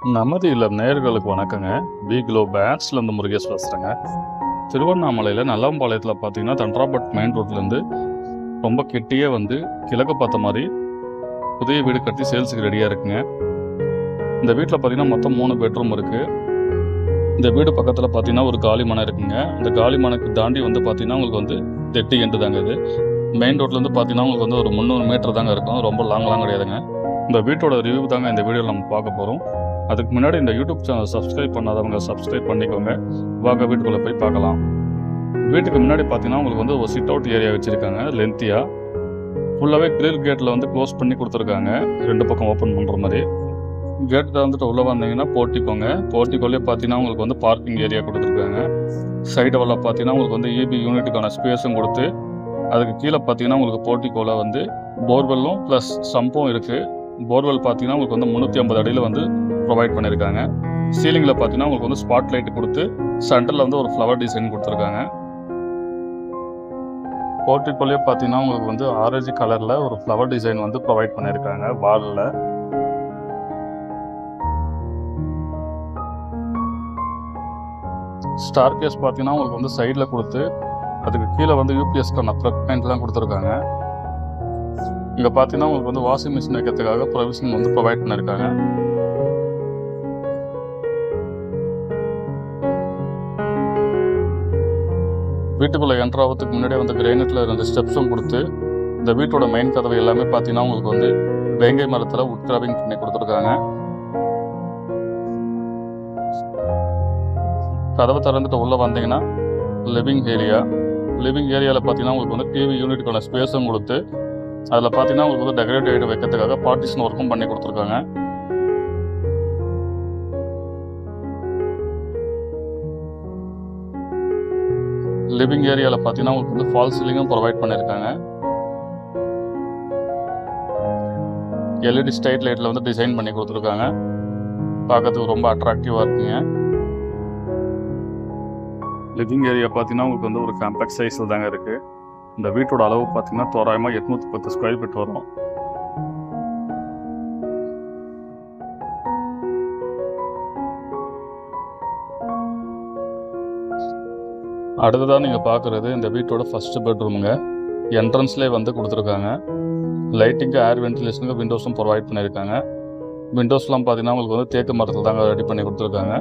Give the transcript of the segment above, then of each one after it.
நமது இல்லம் நேயர்களுக்கு வணக்கங்க. பி கிலோ பேட்ஸ்லேருந்து முருகேஷ் பேசுகிறேங்க. திருவண்ணாமலையில் நல்லம்பாளையத்தில் பார்த்தீங்கன்னா தண்டராபட் மெயின் ரோட்லேருந்து ரொம்ப கிட்டேயே வந்து கிழக்கு பார்த்த மாதிரி புதிய வீடு கட்டி சேல்ஸுக்கு ரெடியாக இருக்குங்க. இந்த வீட்டில் பார்த்தீங்கன்னா மொத்தம் 3 பெட்ரூம் இருக்குது. இந்த வீடு பக்கத்தில் பார்த்தீங்கன்னா ஒரு காலி மனை இருக்குங்க. இந்த காலி மனைக்கு தாண்டி வந்து பார்த்தீங்கன்னா உங்களுக்கு வந்து 8 எண்டு தாங்க. இது மெயின் ரோட்லேருந்து பார்த்தீங்கன்னா உங்களுக்கு வந்து ஒரு 300 மீட்டர் தாங்க இருக்கும். ரொம்ப லாங்லாம் கிடையாதுங்க. இந்த வீட்டோட ரிவ்யூ தாங்க இந்த வீடியோவில் நம்ம பார்க்க போகிறோம். அதுக்கு முன்னாடி இந்த யூடியூப் சேனல் சப்ஸ்கிரைப் பண்ணாதவங்க சப்ஸ்கிரைப் பண்ணிக்கோங்க. வாங்க வீட்டுக்குள்ளே போய் பார்க்கலாம். வீட்டுக்கு முன்னாடி பார்த்தீங்கன்னா உங்களுக்கு வந்து ஒரு சிட் அவுட் ஏரியா வச்சுருக்காங்க. லென்த்தியாக ஃபுல்லாகவே கிரில் கேட்டில் வந்து க்ளோஸ் பண்ணி கொடுத்துருக்காங்க. 2 பக்கம் ஓப்பன் பண்ணுற மாதிரி. கேட்டில் வந்துட்டு உள்ளே வந்தீங்கன்னா போர்ட்டிக்கோலே பார்த்தீங்கன்னா உங்களுக்கு வந்து பார்க்கிங் ஏரியா கொடுத்துருக்காங்க. சைடு வல்ல பார்த்தீங்கன்னா உங்களுக்கு வந்து EB யூனிட்டுக்கான ஸ்பேஸும் கொடுத்து அதுக்கு கீழே பார்த்தீங்கன்னா உங்களுக்கு போர்ட்டிக்கோல வந்து போர்வெல்லும் ப்ளஸ் சம்பும் இருக்குது. போர்வெல் பார்த்தீங்கன்னா உங்களுக்கு வந்து 350 அடியில் வந்து ப்ரொவைட் பண்ணியிருக்காங்க. சீலிங்கில் பார்த்தீங்கன்னா உங்களுக்கு வந்து ஸ்பாட் லைட் கொடுத்து சென்டரில் வந்து ஒரு ஃப்ளவர் டிசைன் கொடுத்துருக்காங்க. போர்ட்டிக்கோலே பார்த்தீங்கன்னா உங்களுக்கு வந்து ஆரஞ்சு கலரில் ஒரு ஃப்ளவர் டிசைன் வந்து ப்ரொவைட் பண்ணியிருக்காங்க வாலில். ஸ்டார் கேஸ் பார்த்தீங்கன்னா உங்களுக்கு வந்து சைடில் கொடுத்து அதுக்கு கீழே வந்து UPSக்கான ப்ளக் பாயிண்ட்லாம் கொடுத்துருக்காங்க. இங்கே பார்த்தீங்கன்னா உங்களுக்கு வந்து வாஷிங் மிஷின் வைக்கிறதுக்காக ப்ரொவிஷன் வந்து ப்ரொவைட் பண்ணியிருக்காங்க. வீட்டுக்குள்ளே என்ட்ரு ஆகிறதுக்கு முன்னாடியே வந்து கிரைனட்டில் 2 ஸ்டெப்ஸும் கொடுத்து இந்த வீட்டோட மெயின் கதவை எல்லாமே பார்த்தீங்கன்னா உங்களுக்கு வந்து வேங்கை மரத்தில் உட் கிராபிங் பண்ணி கொடுத்துருக்காங்க. கதவை திறந்துட்டு உள்ளே வந்தீங்கன்னா லிவிங் ஏரியாவில் பார்த்தீங்கன்னா உங்களுக்கு வந்து TV யூனிட்டுக்கான ஸ்பேஸும் கொடுத்து அதில் பார்த்தீங்கன்னா உங்களுக்கு வந்து டெக்கரேட்டிவ் ஐட்டம் வைக்கிறதுக்காக பார்ட்டிஷன் ஒர்க்கும் பண்ணி கொடுத்துருக்காங்க. லிவிங் ஏரியாவில் பார்த்தீங்கன்னா உங்களுக்கு வந்து ஃபால் சீலிங்கும் ப்ரொவைட் பண்ணியிருக்காங்க. LED ஸ்ட்ரைட் லைட்டில் வந்து டிசைன் பண்ணி கொடுத்துருக்காங்க. பார்க்கறதுக்கு ரொம்ப அட்ராக்டிவாக இருக்குங்க. லிவிங் ஏரியா பார்த்தீங்கன்னா உங்களுக்கு வந்து ஒரு காம்பேக்ட் சைஸில் தாங்க இருக்குது. இந்த வீட்டோட அளவு பார்த்தீங்கன்னா தோராயமாக 810 ஸ்கொயர் ஃபீட் வரும். அடுத்ததான் நீங்கள் பார்க்குறது இந்த வீட்டோட ஃபஸ்ட்டு பெட்ரூமுங்க. என்ட்ரன்ஸ்லேயே வந்து கொடுத்துருக்காங்க. லைட்டிங்கு ஏர் வென்டிலேஷனுக்கு விண்டோஸும் ப்ரொவைட் பண்ணியிருக்காங்க. விண்டோஸ்லாம் பார்த்தீங்கன்னா உங்களுக்கு வந்து தேக்கு மரத்தில் தாங்க ரெடி பண்ணி கொடுத்துருக்காங்க.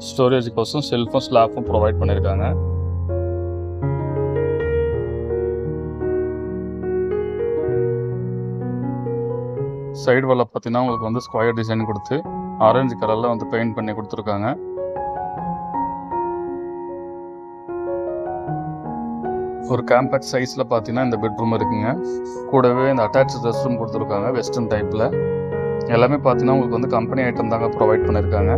ஸ்டோரேஜுக்கோசம் செல்ஃபும் ஸ்லாப்பும் ப்ரொவைட் பண்ணியிருக்காங்க. சைடு வால்ல பார்த்தீங்கன்னா உங்களுக்கு வந்து ஸ்கொயர் டிசைன் கொடுத்து ஆரஞ்சு கலரில் வந்து பெயிண்ட் பண்ணி கொடுத்துருக்காங்க. ஒரு காம்பேக்ட் சைஸில் பார்த்தீங்கன்னா இந்த பெட்ரூம் இருக்குங்க. கூடவே இந்த அட்டாச் ரெஸ்ட் ரூம் கொடுத்துருக்காங்க வெஸ்டர்ன் டைப்பில். எல்லாமே பார்த்தீங்கன்னா உங்களுக்கு வந்து கம்பெனி ஐட்டம் தாங்க ப்ரொவைட் பண்ணியிருக்காங்க.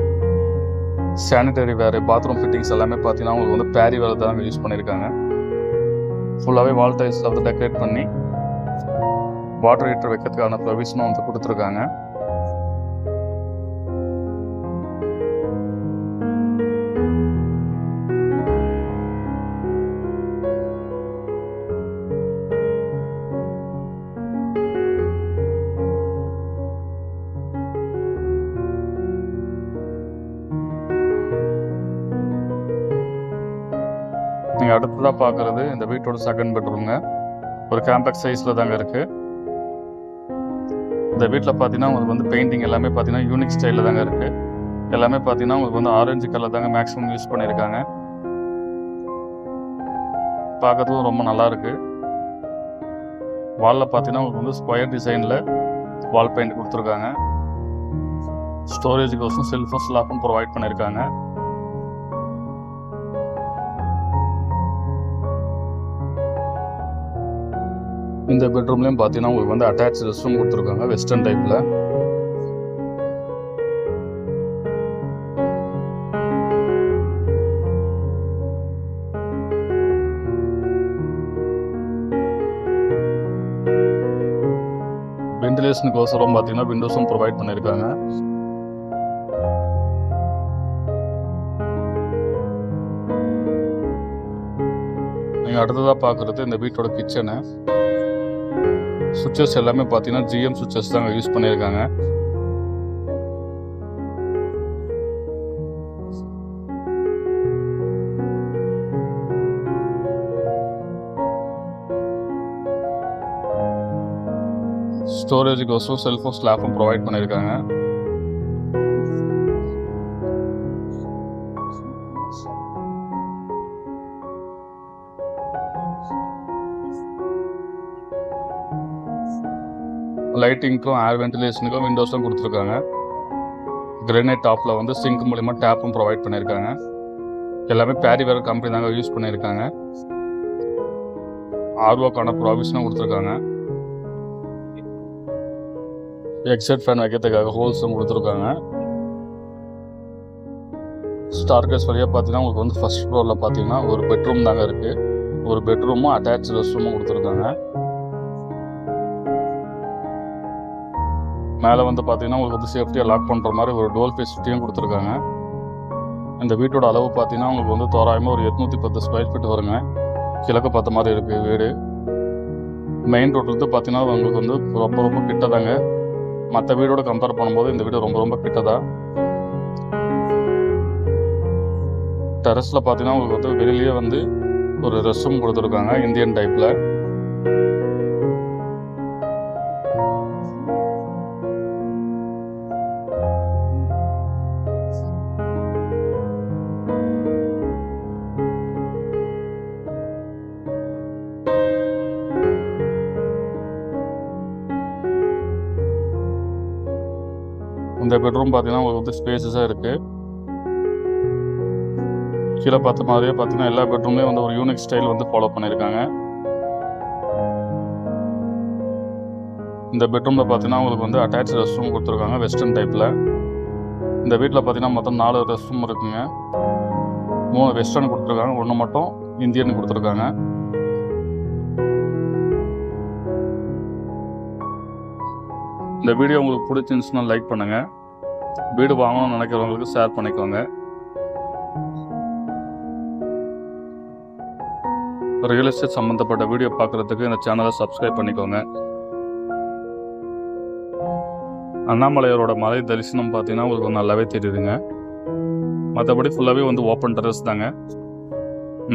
சானிடரி வேறு பாத்ரூம் ஃபிட்டிங்ஸ் எல்லாமே பார்த்தீங்கன்னா உங்களுக்கு வந்து பேரி வேறு தாங்க யூஸ் பண்ணியிருக்காங்க. ஃபுல்லாகவே வால் டைல்ஸில் வந்து டெக்கரேட் பண்ணி வாட்டர் ஹீட்டர் வைக்கிறதுக்கான ப்ரொவிஷனும் வந்து கொடுத்துருக்காங்க. நீங்கள் அடுத்ததாக பார்க்குறது இந்த வீட்டோட செகண்ட் பெட்ரூம்ங்க. ஒரு காம்பேக்ட் சைஸில் தாங்க இருக்குது. இந்த வீட்டில் பார்த்தீங்கன்னா உங்களுக்கு வந்து பெயிண்டிங் எல்லாமே பார்த்தீங்கன்னா யூனிக் ஸ்டைலில் தாங்க இருக்குது. எல்லாமே பார்த்தீங்கன்னா உங்களுக்கு வந்து ஆரஞ்சு கலர் தாங்க மேக்ஸிமம் யூஸ் பண்ணியிருக்காங்க. பார்க்கறதுக்கும் ரொம்ப நல்லா இருக்குது. வாலில் பார்த்தீங்கன்னா உங்களுக்கு வந்து ஸ்கொயர் டிசைனில் வால் பெயிண்ட் கொடுத்துருக்காங்க. ஸ்டோரேஜுக்கோசம் செல்ஃபும் ஸ்லாப்பும் ப்ரொவைட் பண்ணியிருக்காங்க. இந்த பெட்ரூம்லேயும் பார்த்தீங்கன்னா உங்களுக்கு வந்து அட்டாச் ரெஸ்ட் ரூம் கொடுத்துருக்காங்க வெஸ்டர்ன் டைப்பில். வென்டிலேஷனுக்கோசரம் பார்த்தீங்கன்னா விண்டோஸும் ப்ரொவைட் பண்ணியிருக்காங்க. நீங்கள் அடுத்ததாக பார்க்குறது இந்த வீட்டோட கிச்சனு. சுவிட்சஸ் எல்லாமே பார்த்தீங்கன்னா GM சுவிட்சஸ் தாங்க யூஸ் பண்ணியிருக்காங்க. ஸ்டோரேஜுக்கோசரம் செல்ஃபும் ஸ்லாப்பும் ப்ரொவைட் பண்ணியிருக்காங்க. லைட்டிங்க்கும் ஏர் வென்டிலேஷனுக்கும் விண்டோஸும் கொடுத்துருக்காங்க. கிரானைட் டாப்பில் வந்து சிங்க் மூலிமா டேப்பும் ப்ரொவைட் பண்ணியிருக்காங்க. எல்லாமே பேரிவேர் கம்பெனி தாங்க யூஸ் பண்ணியிருக்காங்க. ஆர்ஓக்கான ப்ராவிஷனும் கொடுத்துருக்காங்க. எக்ஸட் ஃபேன் வைக்கிறதுக்காக ஹோல்ஸும் கொடுத்துருக்காங்க. ஸ்டார்கேஸ் வழியாக பார்த்தீங்கன்னா உங்களுக்கு வந்து ஃபர்ஸ்ட் ஃப்ளோரில் பார்த்தீங்கன்னா ஒரு பெட்ரூம் தாங்க இருக்குது. ஒரு பெட்ரூமும் அட்டாச் ரெஸ்ட் ரூமும் கொடுத்துருக்காங்க. மேலே வந்து பார்த்தீங்கன்னா உங்களுக்கு வந்து சேஃப்டியாக லாக் பண்ணுற மாதிரி ஒரு டோல் ஃபெசிலிட்டியும் கொடுத்துருக்காங்க. இந்த வீட்டோட அளவு பார்த்தீங்கன்னா உங்களுக்கு வந்து தோராயமாக ஒரு 810 ஸ்கொயர் ஃபீட் வருங்க. கிழக்கு பார்த்த மாதிரி இருக்குது வீடு. மெயின் ரோட்லேருந்து பார்த்தீங்கன்னா உங்களுக்கு வந்து ரொம்ப ரொம்ப கிட்டதாங்க. மற்ற வீடோட கம்பேர் பண்ணும்போது இந்த வீடு ரொம்ப ரொம்ப கிட்டதா. டெரஸில் பார்த்தீங்கன்னா உங்களுக்கு வந்து வெளியிலேயே வந்து ஒரு ரெஸ்ட் ரூம் கொடுத்துருக்காங்க இந்தியன் டைப்பில். இந்த பெட்ரூம் பார்த்தீங்கன்னா உங்களுக்கு வந்து ஸ்பேசஸாக இருக்குது. கீழே பார்த்த மாதிரியே பார்த்தீங்கன்னா எல்லா பெட்ரூம்லேயும் வந்து ஒரு யூனிக் ஸ்டைல் வந்து ஃபாலோ பண்ணியிருக்காங்க. இந்த பெட்ரூமில் பார்த்தீங்கன்னா உங்களுக்கு வந்து அட்டாச் ரெஸ்ட் ரூம் கொடுத்துருக்காங்க வெஸ்டர்ன் டைப்பில். இந்த வீட்டில் பார்த்தீங்கன்னா மொத்தம் 4 ரெஸ்ட் ரூம் இருக்குங்க. 3 வெஸ்டர்ன் கொடுத்துருக்காங்க, 1 மட்டும் இந்தியன் கொடுத்துருக்காங்க. இந்த வீடியோ உங்களுக்கு பிடிச்சிருந்துச்சுன்னா லைக் பண்ணுங்கள். வீடு வாங்கணும்னு நினைக்கிறவங்களுக்கு ஷேர் பண்ணிக்கோங்க. ரியல் எஸ்டேட் சம்மந்தப்பட்ட வீடியோ பார்க்குறதுக்கு இந்த சேனலை சப்ஸ்கிரைப் பண்ணிக்கோங்க. அண்ணாமலையாரோட மலை தரிசனம் பார்த்தீங்கன்னா உங்களுக்கு நல்லாவே தெரியுதுங்க. மற்றபடி ஃபுல்லாகவே வந்து ஓப்பன் டெரஸ் தாங்க.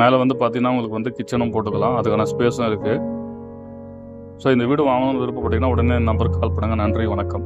மேலே வந்து பார்த்தீங்கன்னா உங்களுக்கு வந்து கிச்சனும் போட்டுக்கலாம், அதுக்கான ஸ்பேஸும் இருக்குது. ஸோ இந்த வீடு வாங்கணும்னு விருப்பப்பட்டீங்கன்னா உடனே நம்பருக்கு கால் பண்ணுங்கள். நன்றி, வணக்கம்.